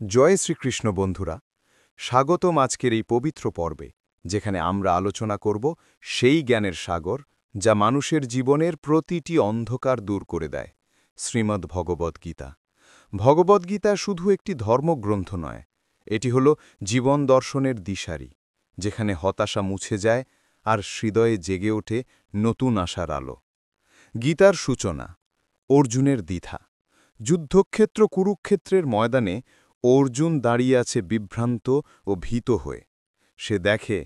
জয় শ্রীকৃষ্ণ বন্ধুরা, স্বাগতম আজকের এই পবিত্র পর্বে, যেখানে আমরা আলোচনা করব সেই জ্ঞানের সাগর যা মানুষের জীবনের প্রতিটি অন্ধকার দূর করে দেয়। শ্রীমদ্ ভগবদ্গীতা। ভগবদ্গীতা শুধু একটি ধর্মগ্রন্থ নয়, এটি হল জীবন দর্শনের দিশারি, যেখানে হতাশা মুছে যায় আর হৃদয়ে জেগে ওঠে নতুন আশার আলো। গীতার সূচনা, অর্জুনের দ্বিধা। যুদ্ধক্ষেত্র কুরুক্ষেত্রের ময়দানে অর্জুন দাঁড়িয়ে আছে বিভ্রান্ত ও ভীত হয়ে। সে দেখে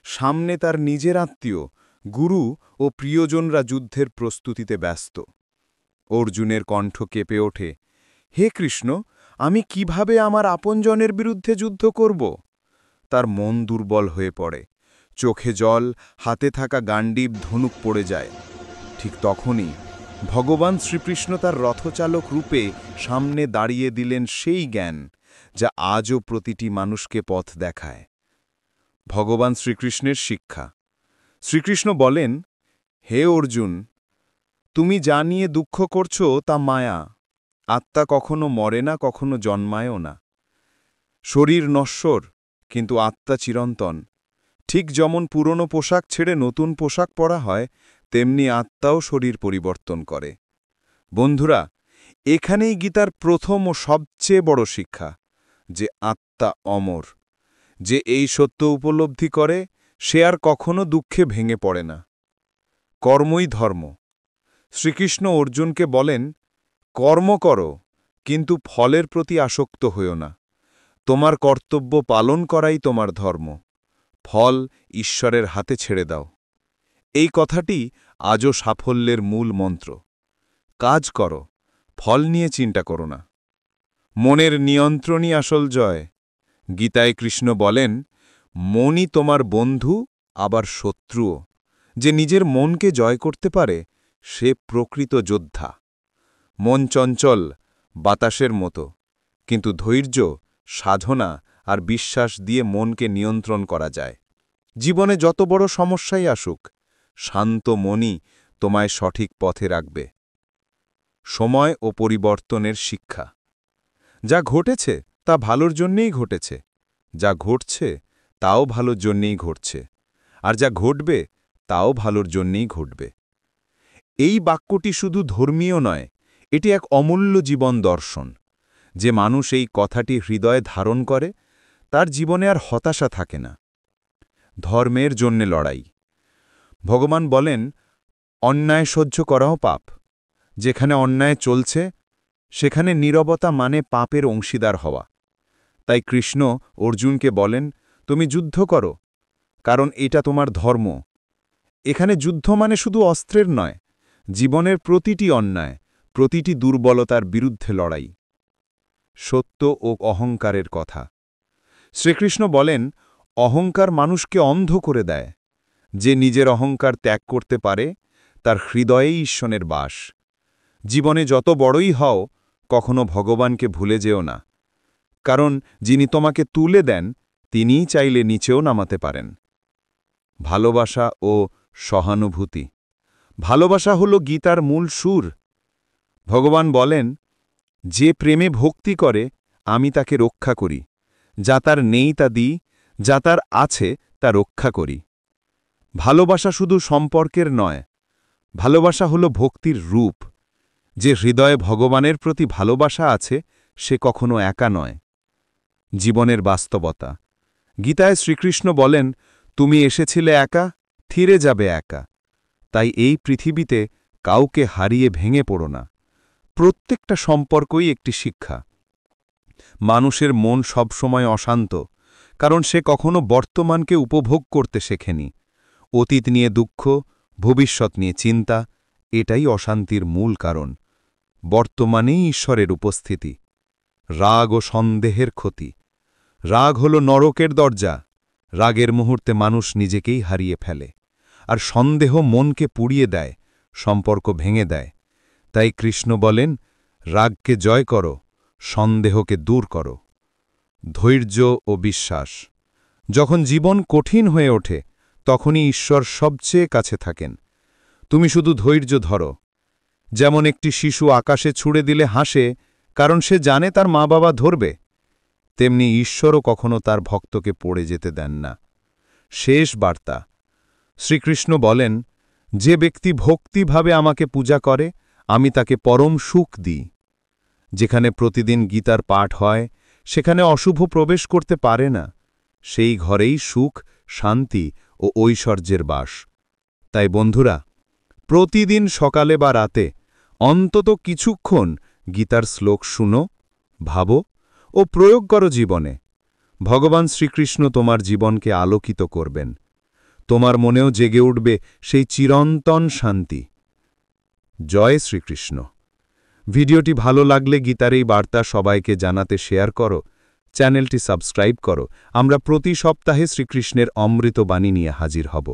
সামনে তার নিজের আত্মীয়, গুরু ও প্রিয়জনরা যুদ্ধের প্রস্তুতিতে ব্যস্ত। অর্জুনের কণ্ঠ কেঁপে ওঠে, হে কৃষ্ণ, আমি কিভাবে আমার আপনজনের বিরুদ্ধে যুদ্ধ করব? তার মন দুর্বল হয়ে পড়ে, চোখে জল, হাতে থাকা গান্ডীব ধনুক পড়ে যায়। ঠিক তখনই ভগবান শ্রীকৃষ্ণ তার রথচালক রূপে সামনে দাঁড়িয়ে দিলেন সেই জ্ঞান যা আজও প্রতিটি মানুষকে পথ দেখায়। ভগবান শ্রীকৃষ্ণের শিক্ষা। শ্রীকৃষ্ণ বলেন, হে অর্জুন, তুমি যা নিয়ে দুঃখ করছো তা মায়া। আত্মা কখনো মরে না, কখনো জন্মায়ও না। শরীর নশ্বর, কিন্তু আত্মা চিরন্তন। ঠিক যেমন পুরনো পোশাক ছেড়ে নতুন পোশাক পরা হয়, তেমনি আত্মাও শরীর পরিবর্তন করে। বন্ধুরা, এখানেই গীতার প্রথম ও সবচেয়ে বড় শিক্ষা, যে আত্মা অমর। যে এই সত্য উপলব্ধি করে, সে আর কখনো দুঃখে ভেঙে পড়ে না। কর্মই ধর্ম। শ্রীকৃষ্ণ অর্জুনকে বলেন, কর্ম করো, কিন্তু ফলের প্রতি আসক্ত হইও না। তোমার কর্তব্য পালন করাই তোমার ধর্ম। ফল ঈশ্বরের হাতে ছেড়ে দাও। এই কথাটি আজও সাফল্যের মূল মন্ত্র। কাজ করো, ফল নিয়ে চিন্তা করো না। মনের নিয়ন্ত্রণই আসল জয়। গীতায় কৃষ্ণ বলেন, মনই তোমার বন্ধু আবার শত্রুও। যে নিজের মনকে জয় করতে পারে, সে প্রকৃত যোদ্ধা। মন চঞ্চল, বাতাসের মতো, কিন্তু ধৈর্য, সাধনা আর বিশ্বাস দিয়ে মনকে নিয়ন্ত্রণ করা যায়। জীবনে যত বড় সমস্যাই আসুক, শান্ত মনই তোমায় সঠিক পথে রাখবে। সময় ও পরিবর্তনের শিক্ষা। যা ঘটেছে তা ভালোর জন্যেই ঘটেছে, যা ঘটছে তাও ভালোর জন্যেই ঘটছে, আর যা ঘটবে তাও ভালোর জন্যেই ঘটবে। এই বাক্যটি শুধু ধর্মীয় নয়, এটি এক অমূল্য জীবন দর্শন। যে মানুষ এই কথাটি হৃদয়ে ধারণ করে, তার জীবনে আর হতাশা থাকে না। ধর্মের জন্যে লড়াই। ভগবান বলেন, অন্যায় সহ্য করাও পাপ। যেখানে অন্যায় চলছে, সেখানে নীরবতা মানে পাপের অংশীদার হওয়া। তাই কৃষ্ণ অর্জুনকে বলেন, তুমি যুদ্ধ করো, কারণ এটা তোমার ধর্ম। এখানে যুদ্ধ মানে শুধু অস্ত্রের নয়, জীবনের প্রতিটি অন্যায়, প্রতিটি দুর্বলতার বিরুদ্ধে লড়াই। সত্য ও অহংকারের কথা। শ্রীকৃষ্ণ বলেন, অহংকার মানুষকে অন্ধ করে দেয়। যে নিজের অহংকার ত্যাগ করতে পারে, তার হৃদয়েই ঈশ্বরের বাস। জীবনে যত বড়ই হও, কখনো ভগবানকে ভুলে যেও না, কারণ যিনি তোমাকে তুলে দেন, তিনিই চাইলে নিচেও নামাতে পারেন। ভালোবাসা ও সহানুভূতি। ভালোবাসা হল গীতার মূল সুর। ভগবান বলেন, যে প্রেমে ভক্তি করে, আমি তাকে রক্ষা করি। যা তার নেই তা দিই, যা তার আছে তা রক্ষা করি। ভালোবাসা শুধু সম্পর্কের নয়, ভালোবাসা হল ভক্তির রূপ। যে হৃদয়ে ভগবানের প্রতি ভালোবাসা আছে, সে কখনো একা নয়। জীবনের বাস্তবতা। গীতায় শ্রীকৃষ্ণ বলেন, তুমি এসেছিলে একা, ফিরে যাবে একা। তাই এই পৃথিবীতে কাউকে হারিয়ে ভেঙে পড়ো না। প্রত্যেকটা সম্পর্কই একটি শিক্ষা। মানুষের মন সবসময় অশান্ত, কারণ সে কখনো বর্তমানকে উপভোগ করতে শেখেনি। অতীত নিয়ে দুঃখ, ভবিষ্যৎ নিয়ে চিন্তা, এটাই অশান্তির মূল কারণ। বর্তমানেই ঈশ্বরের উপস্থিতি। রাগ ও সন্দেহের ক্ষতি। রাগ হল নরকের দরজা। রাগের মুহূর্তে মানুষ নিজেকেই হারিয়ে ফেলে, আর সন্দেহ মনকে পুড়িয়ে দেয়, সম্পর্ক ভেঙে দেয়। তাই কৃষ্ণ বলেন, রাগকে জয় করো, সন্দেহকে দূর করো। ধৈর্য ও বিশ্বাস। যখন জীবন কঠিন হয়ে ওঠে, তখনই ঈশ্বর সবচেয়ে কাছে থাকেন। তুমি শুধু ধৈর্য ধরো। যেমন একটি শিশু আকাশে ছুড়ে দিলে হাসে, কারণ সে জানে তার মা বাবা ধরবে। তেমনি ঈশ্বরও কখনো তার ভক্তকে পড়ে যেতে দেন না। শেষ বার্তা। শ্রীকৃষ্ণ বলেন, যে ব্যক্তি ভক্তিভাবে আমাকে পূজা করে আমি তাকে পরম সুখ দিই। যেখানে প্রতিদিন গীতার পাঠ হয় সেখানে অশুভ প্রবেশ করতে পারে না। সেই ঘরেই সুখ, শান্তি ও ঐশ্বর্যের বাস। তাই বন্ধুরা, প্রতিদিন সকালে বা রাতে অন্তত কিছুক্ষণ গীতার শ্লোক শুনো, ভাবো ও প্রয়োগ করো জীবনে। ভগবান শ্রীকৃষ্ণ তোমার জীবনকে আলোকিত করবেন। তোমার মনেও জেগে উঠবে সেই চিরন্তন শান্তি। জয় শ্রীকৃষ্ণ। ভিডিওটি ভালো লাগলে গীতার এই বার্তা সবাইকে জানাতে শেয়ার করো, চ্যানেলটি সাবস্ক্রাইব করো। আমরা প্রতি সপ্তাহে শ্রীকৃষ্ণের অমৃত বাণী নিয়ে হাজির হব।